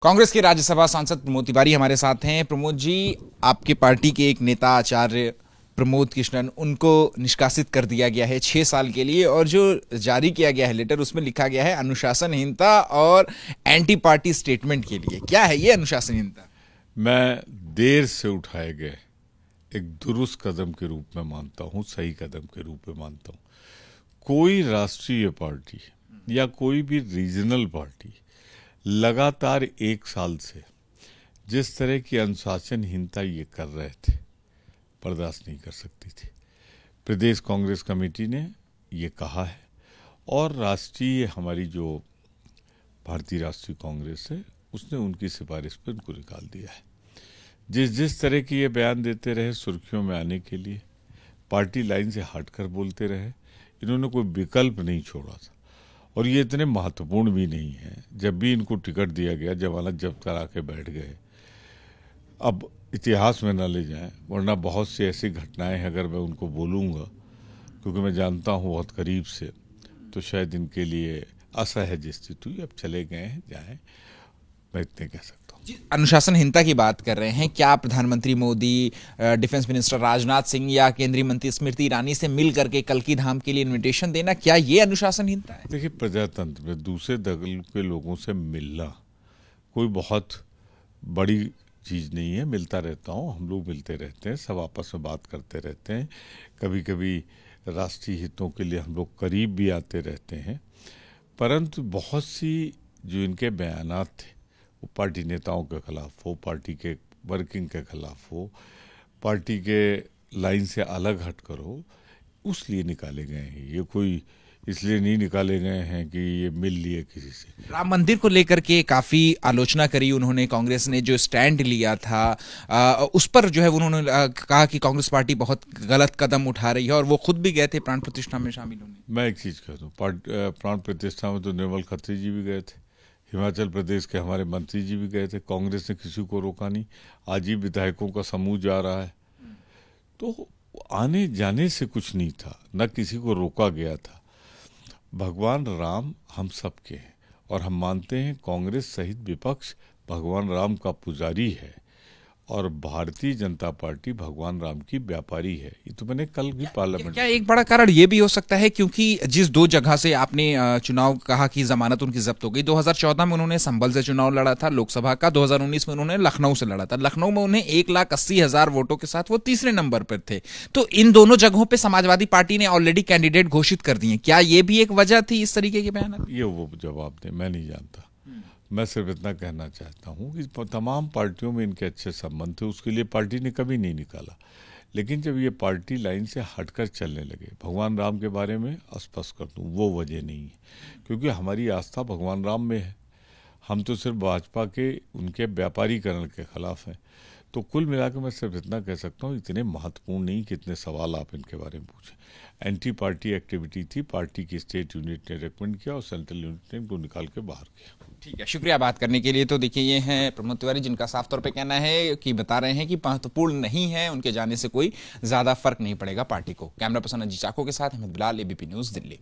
कांग्रेस के राज्यसभा सांसद प्रमोद तिवारी हमारे साथ हैं। प्रमोद जी, आपके पार्टी के एक नेता आचार्य प्रमोद कृष्णन, उनको निष्कासित कर दिया गया है 6 साल के लिए, और जो जारी किया गया है लेटर, उसमें लिखा गया है अनुशासनहीनता और एंटी पार्टी स्टेटमेंट के लिए। क्या है ये अनुशासनहीनता? मैं देर से उठाए गए एक दुरुस्त कदम के रूप में मानता हूं, सही कदम के रूप में मानता हूं। कोई राष्ट्रीय पार्टी या कोई भी रीजनल पार्टी लगातार 1 साल से जिस तरह की अनुशासनहीनता ये कर रहे थे, बर्दाश्त नहीं कर सकती थी। प्रदेश कांग्रेस कमेटी ने ये कहा है और राष्ट्रीय हमारी जो भारतीय राष्ट्रीय कांग्रेस है उसने उनकी सिफारिश पर उनको निकाल दिया है। जिस तरह की ये बयान देते रहे सुर्खियों में आने के लिए, पार्टी लाइन से हटकर बोलते रहे, इन्होंने कोई विकल्प नहीं छोड़ा था। और ये इतने महत्वपूर्ण भी नहीं है। जब भी इनको टिकट दिया गया, जमानत जब्त करा के बैठ गए। अब इतिहास में न ले जाएं, वरना बहुत सी ऐसी घटनाएं हैं, अगर मैं उनको बोलूँगा, क्योंकि मैं जानता हूँ बहुत करीब से, तो शायद इनके लिए असहज स्थिति हुई। अब चले गए हैं, जाएं, मैं इतने कह सकता हूँ। अनुशासनहीनता की बात कर रहे हैं, क्या प्रधानमंत्री मोदी, डिफेंस मिनिस्टर राजनाथ सिंह या केंद्रीय मंत्री स्मृति ईरानी से मिल करके कल्की धाम के लिए इनविटेशन देना, क्या ये अनुशासनहीनता है? देखिए, प्रजातंत्र में दूसरे दल के लोगों से मिलना कोई बहुत बड़ी चीज़ नहीं है। मिलता रहता हूँ, हम लोग मिलते रहते हैं, सब आपस में बात करते रहते हैं। कभी कभी राष्ट्रीय हितों के लिए हम लोग करीब भी आते रहते हैं। परंतु बहुत सी जो इनके बयानात थे, वो पार्टी नेताओं के खिलाफ हो, पार्टी के वर्किंग के खिलाफ हो, पार्टी के लाइन से अलग हटकर हो, उस लिए निकाले गए हैं। ये कोई इसलिए नहीं निकाले गए हैं कि ये मिल लिए किसी से। राम मंदिर को लेकर के काफी आलोचना करी उन्होंने। कांग्रेस ने जो स्टैंड लिया था उस पर जो है उन्होंने कहा कि कांग्रेस पार्टी बहुत गलत कदम उठा रही है, और वो खुद भी गए थे प्राण प्रतिष्ठा में शामिल होने। मैं एक चीज कह दूं, प्राण प्रतिष्ठा में तो निर्मल खत्री जी भी गए थे, हिमाचल प्रदेश के हमारे मंत्री जी भी गए थे। कांग्रेस ने किसी को रोका नहीं। आज ही विधायकों का समूह जा रहा है, तो आने जाने से कुछ नहीं था, न किसी को रोका गया था। भगवान राम हम सबके हैं, और हम मानते हैं कांग्रेस सहित विपक्ष भगवान राम का पुजारी है, और भारतीय जनता पार्टी भगवान राम की व्यापारी है। ये तो मैंने कल भी पार्लियामेंट। क्या एक बड़ा कारण ये भी हो सकता है, क्योंकि जिस 2 जगह से आपने चुनाव कहा कि जमानत उनकी जब्त हो गई, 2014 में उन्होंने संभल से चुनाव लड़ा था लोकसभा का, 2019 में उन्होंने लखनऊ से लड़ा था। लखनऊ में उन्हें 1,80,000 वोटों के साथ वो तीसरे नंबर पर थे। तो इन दोनों जगहों पर समाजवादी पार्टी ने ऑलरेडी कैंडिडेट घोषित कर दिए। क्या ये भी एक वजह थी इस तरीके के बयान? ये वो जवाब दे, मैं नहीं जानता। मैं सिर्फ इतना कहना चाहता हूँ कि तमाम पार्टियों में इनके अच्छे संबंध थे, उसके लिए पार्टी ने कभी नहीं निकाला। लेकिन जब ये पार्टी लाइन से हटकर चलने लगे, भगवान राम के बारे में स्पष्ट कर दूँ, वो वजह नहीं है, क्योंकि हमारी आस्था भगवान राम में है। हम तो सिर्फ भाजपा के उनके व्यापारीकरण के खिलाफ हैं। तो कुल मिलाकर मैं सिर्फ इतना कह सकता हूँ, इतने महत्वपूर्ण नहीं कि इतने सवाल आप इनके बारे में पूछें। एंटी पार्टी एक्टिविटी थी, पार्टी की स्टेट यूनिट ने रिकमेंड किया और सेंट्रल यूनिट ने इनको निकाल के बाहर किया। ठीक है, शुक्रिया बात करने के लिए। तो देखिए, ये हैं प्रमोद तिवारी, जिनका साफ तौर पे कहना है कि बता रहे हैं कि महत्वपूर्ण नहीं है, उनके जाने से कोई ज्यादा फर्क नहीं पड़ेगा पार्टी को। कैमरा पर्सन अजीत चाको के साथ अहमद बिलाल, एबीपी न्यूज़, दिल्ली।